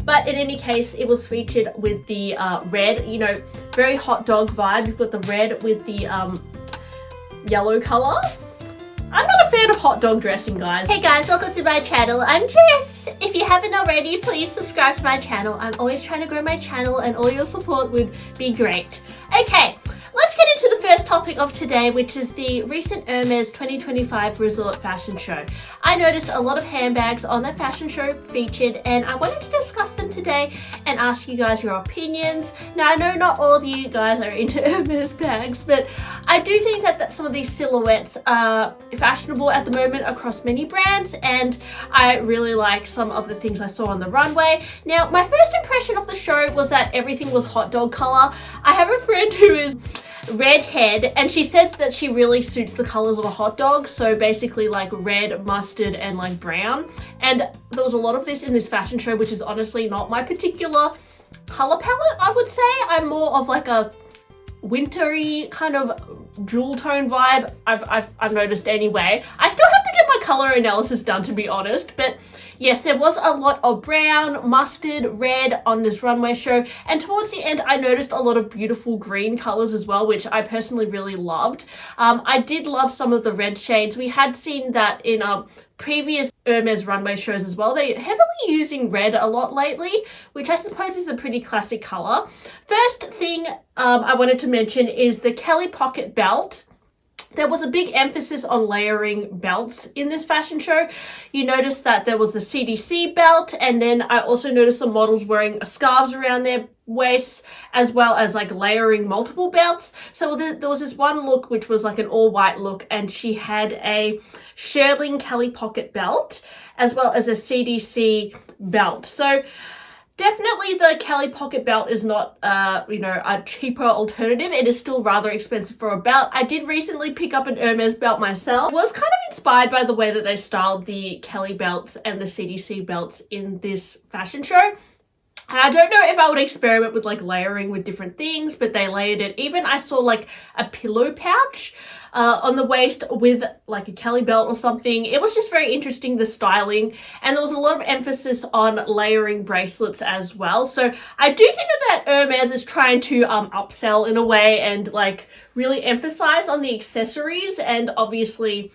But in any case, it was featured with the red, you know, very hot dog vibe. You've got the red with the yellow color. I'm not a fan of hot dog dressing, guys. Hey guys, welcome to my channel. I'm Jess. If you haven't already, please subscribe to my channel. I'm always trying to grow my channel and all your support would be great. Okay, let's get into the first topic of today, which is the recent Hermes 2025 Resort Fashion Show. I noticed a lot of handbags on that fashion show featured, and I wanted to discuss them today and ask you guys your opinions. Now, I know not all of you guys are into Hermes bags, but I do think that some of these silhouettes are fashionable at the moment across many brands, and I really like some of the things I saw on the runway. Now, my first impression of the show was that everything was hot dog color. I have a friend who is redhead, and she says that she really suits the colors of a hot dog, so basically like red, mustard, and like brown. And there was a lot of this in this fashion show, which is honestly not my particular color palette, I would say. I'm more of like a wintry kind of jewel tone vibe, I've noticed anyway. I still have to get my color analysis done, to be honest, but yes, there was a lot of brown, mustard, red on this runway show, and towards the end I noticed a lot of beautiful green colors as well, which I personally really loved. I did love some of the red shades. We had seen that in previous Hermes runway shows as well. They're heavily using red a lot lately, which I suppose is a pretty classic color. First thing I wanted to mention is the Kelly pocket belt. There was a big emphasis on layering belts in this fashion show. You noticed that there was the CDC belt, and then I also noticed some models wearing scarves around their waists, as well as like layering multiple belts. So there was this one look which was like an all white look, and she had a shearling Kelly pocket belt as well as a CDC belt. So definitely the Kelly pocket belt is not, you know, a cheaper alternative. It is still rather expensive for a belt. I did recently pick up an Hermes belt myself. I was kind of inspired by the way that they styled the Kelly belts and the CDC belts in this fashion show. And I don't know if I would experiment with like layering with different things, but they layered it. Even I saw like a pillow pouch on the waist with like a Kelly belt or something. It was just very interesting, the styling, and there was a lot of emphasis on layering bracelets as well. So I do think that Hermes is trying to upsell in a way and like really emphasize on the accessories, and obviously,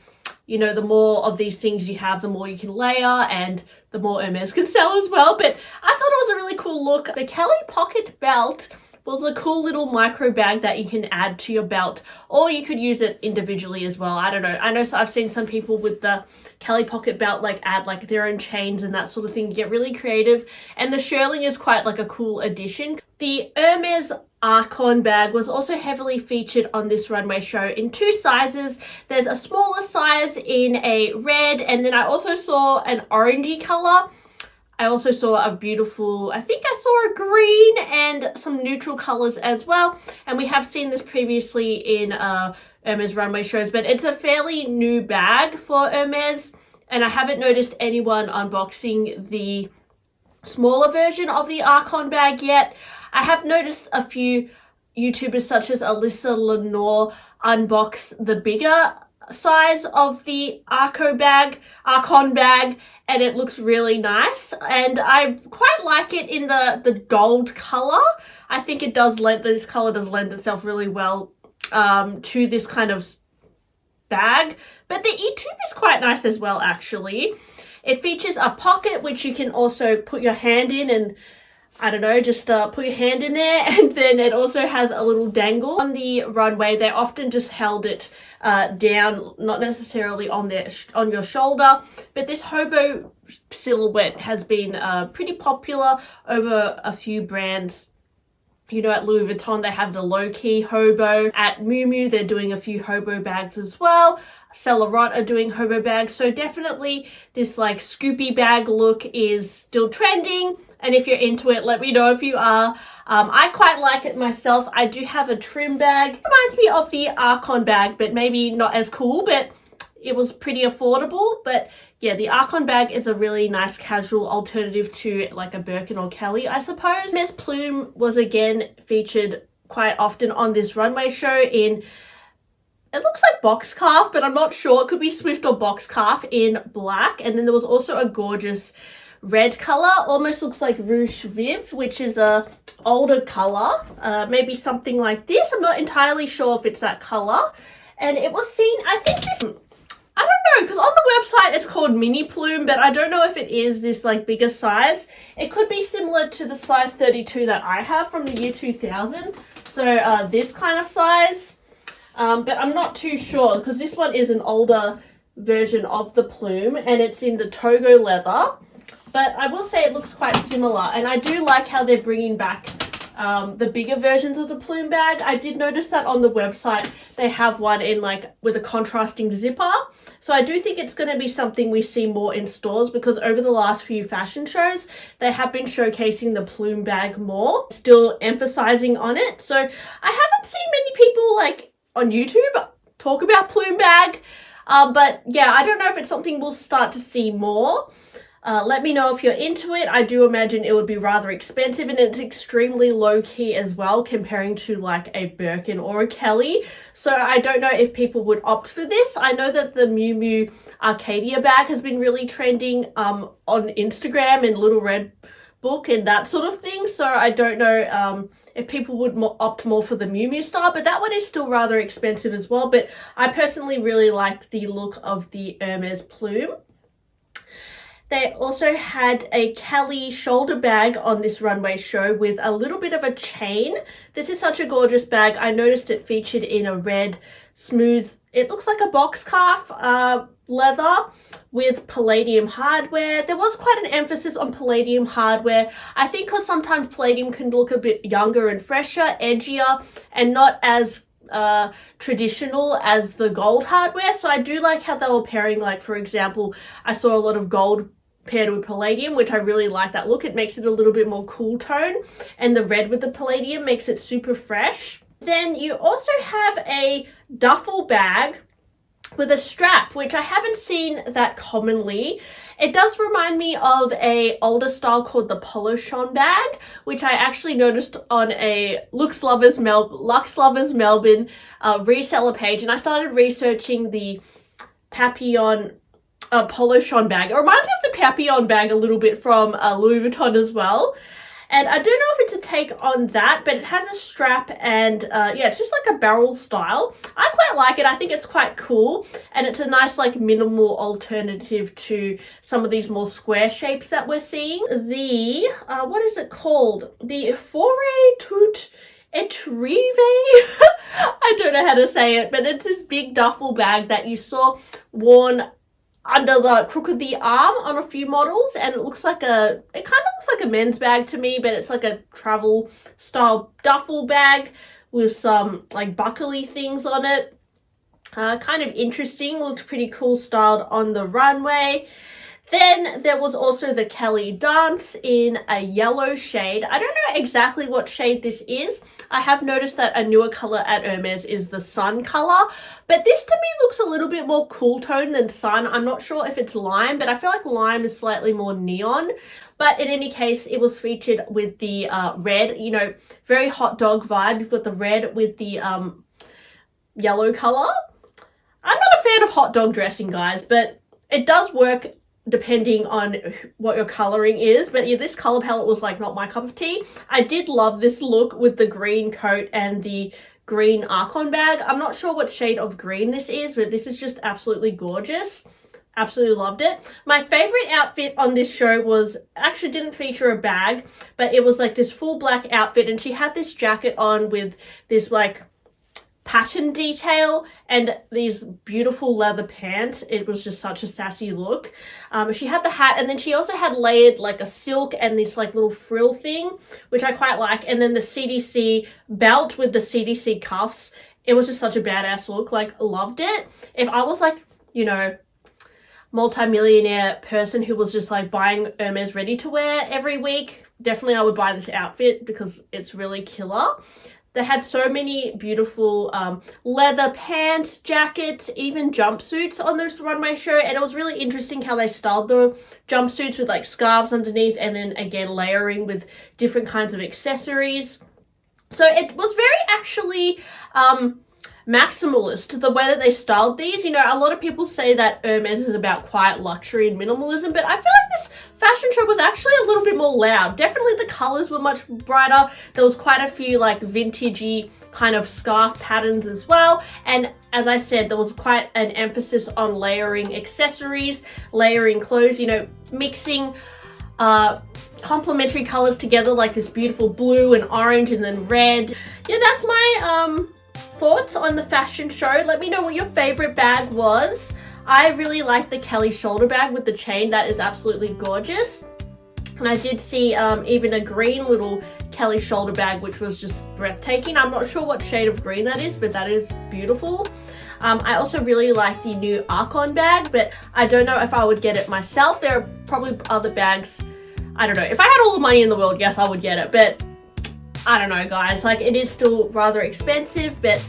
you know, the more of these things you have, the more you can layer and the more Hermes can sell as well. But I thought it was a really cool look. The Kelly pocket belt was a cool little micro bag that you can add to your belt, or you could use it individually as well. I don't know. I know I've seen some people with the Kelly pocket belt like add like their own chains and that sort of thing, get really creative. And the shearling is quite like a cool addition. The Hermes Arcon bag was also heavily featured on this runway show in two sizes. There's a smaller size in a red, and then I also saw an orangey color. I also saw a beautiful, I think I saw a green and some neutral colors as well. And we have seen this previously in Hermes runway shows, but it's a fairly new bag for Hermes. And I haven't noticed anyone unboxing the smaller version of the Arcon bag yet. I have noticed a few YouTubers such as Alyssa Lenore unbox the bigger size of the Arcon bag, and it looks really nice, and I quite like it in the gold color. I think it does this color does lend itself really well to this kind of bag. But the E-tube is quite nice as well, actually. It features a pocket which you can also put your hand in, and I don't know, just put your hand in there, and then it also has a little dangle. On the runway, they often just held it down, not necessarily on your shoulder, but this hobo silhouette has been pretty popular over a few brands. You know, at Louis Vuitton, they have the low-key hobo. At Miu Miu, they're doing a few hobo bags as well. Saint Laurent are doing hobo bags. So definitely this like scoopy bag look is still trending. And if you're into it, let me know if you are. I quite like it myself. I do have a trim bag. It reminds me of the Arcon bag, but maybe not as cool, but it was pretty affordable. But yeah, the Arcon bag is a really nice casual alternative to like a Birkin or Kelly, I suppose. Miss Plume was again featured quite often on this runway show in, it looks like box calf, but I'm not sure. It could be Swift or box calf in black. And then there was also a gorgeous red color. Almost looks like Rouge Viv, which is a older color. Maybe something like this. I'm not entirely sure if it's that color. And it was seen, I think this, I don't know, because on the website it's called mini Plume, but I don't know if it is this like bigger size. It could be similar to the size 32 that I have from the year 2000. So this kind of size. But I'm not too sure because this one is an older version of the Plume and it's in the Togo leather. But I will say it looks quite similar, and I do like how they're bringing back the bigger versions of the Plume bag. I did notice that on the website they have one in like with a contrasting zipper. So I do think it's going to be something we see more in stores, because over the last few fashion shows they have been showcasing the Plume bag more, still emphasizing on it. So I haven't seen many people like on YouTube talk about Plume bag, but yeah, I don't know if it's something we'll start to see more. Let me know if you're into it. I do imagine it would be rather expensive, and it's extremely low-key as well comparing to like a Birkin or a Kelly. So I don't know if people would opt for this. I know that the Miu Miu Arcadia bag has been really trending on Instagram and Little Red Book and that sort of thing. So I don't know if people would opt more for the Miu Miu style, but that one is still rather expensive as well. But I personally really like the look of the Hermes Plume. They also had a Kelly shoulder bag on this runway show with a little bit of a chain. This is such a gorgeous bag. I noticed it featured in a red, smooth, it looks like a box calf leather with palladium hardware. There was quite an emphasis on palladium hardware. I think because sometimes palladium can look a bit younger and fresher, edgier, and not as traditional as the gold hardware. So I do like how they were pairing, like for example, I saw a lot of gold paired with palladium, which I really like that look. It makes it a little bit more cool tone, and the red with the palladium makes it super fresh. Then you also have a duffel bag with a strap, which I haven't seen that commonly. It does remind me of a older style called the Polochon bag, which I actually noticed on a Luxe Lovers Melbourne reseller page, and I started researching the Papillon Polochon bag. It reminds me of the Papillon bag a little bit from Louis Vuitton as well. And I don't know if it's a take on that, but it has a strap and yeah, it's just like a barrel style. I quite like it. I think it's quite cool, and it's a nice like minimal alternative to some of these more square shapes that we're seeing. The, what is it called? The Foray Tout Etrive? I don't know how to say it, but it's this big duffel bag that you saw worn under the crook of the arm on a few models, and it looks like it kind of looks like a men's bag to me, but it's like a travel style duffel bag with some like buckly things on it. Kind of interesting, looks pretty cool styled on the runway. Then there was also the Kelly Danse in a yellow shade. I don't know exactly what shade this is. I have noticed that a newer color at Hermes is the sun color, but this to me looks a little bit more cool tone than sun. I'm not sure if it's lime, but I feel like lime is slightly more neon. But in any case, it was featured with the red, you know, very hot dog vibe. You've got the red with the yellow color. I'm not a fan of hot dog dressing, guys, but it does work depending on what your coloring is. But yeah, this color palette was like not my cup of tea. I did love this look with the green coat and the green Arcon bag. I'm not sure what shade of green this is, but this is just absolutely gorgeous. Absolutely loved it. My favorite outfit on this show was, actually didn't feature a bag, but it was like this full black outfit, and she had this jacket on with this like pattern detail and these beautiful leather pants. It was just such a sassy look. She had the hat, and then she also had layered like a silk and this like little frill thing, which I quite like, and then the CDC belt with the CDC cuffs. It was just such a badass look. Like, loved it. If I was like, you know, multi-millionaire person who was just like buying Hermes ready to wear every week, definitely I would buy this outfit because it's really killer. They had so many beautiful leather pants, jackets, even jumpsuits on this runway show. And it was really interesting how they styled the jumpsuits with like scarves underneath, and then again layering with different kinds of accessories. So it was very actually maximalist, the way that they styled these. You know, a lot of people say that Hermes is about quiet luxury and minimalism, but I feel like this fashion show was actually a little bit more loud. Definitely the colors were much brighter. There was quite a few like vintagey kind of scarf patterns as well, and as I said, there was quite an emphasis on layering accessories, layering clothes, you know, mixing complementary colors together, like this beautiful blue and orange and then red. Yeah, that's my thoughts on the fashion show. Let me know what your favorite bag was. I really like the Kelly shoulder bag with the chain. That is absolutely gorgeous. And I did see even a green little Kelly shoulder bag, which was just breathtaking. I'm not sure what shade of green that is, but that is beautiful. I also really like the new Arcon bag, but I don't know if I would get it myself. There are probably other bags. I don't know. If I had all the money in the world, yes, I would get it, but I don't know, guys. Like, it is still rather expensive, but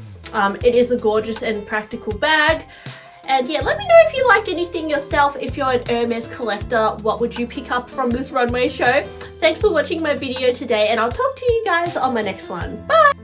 it is a gorgeous and practical bag. And yeah, let me know if you liked anything yourself. If you're an Hermes collector, what would you pick up from this runway show? Thanks for watching my video today, and I'll talk to you guys on my next one. Bye!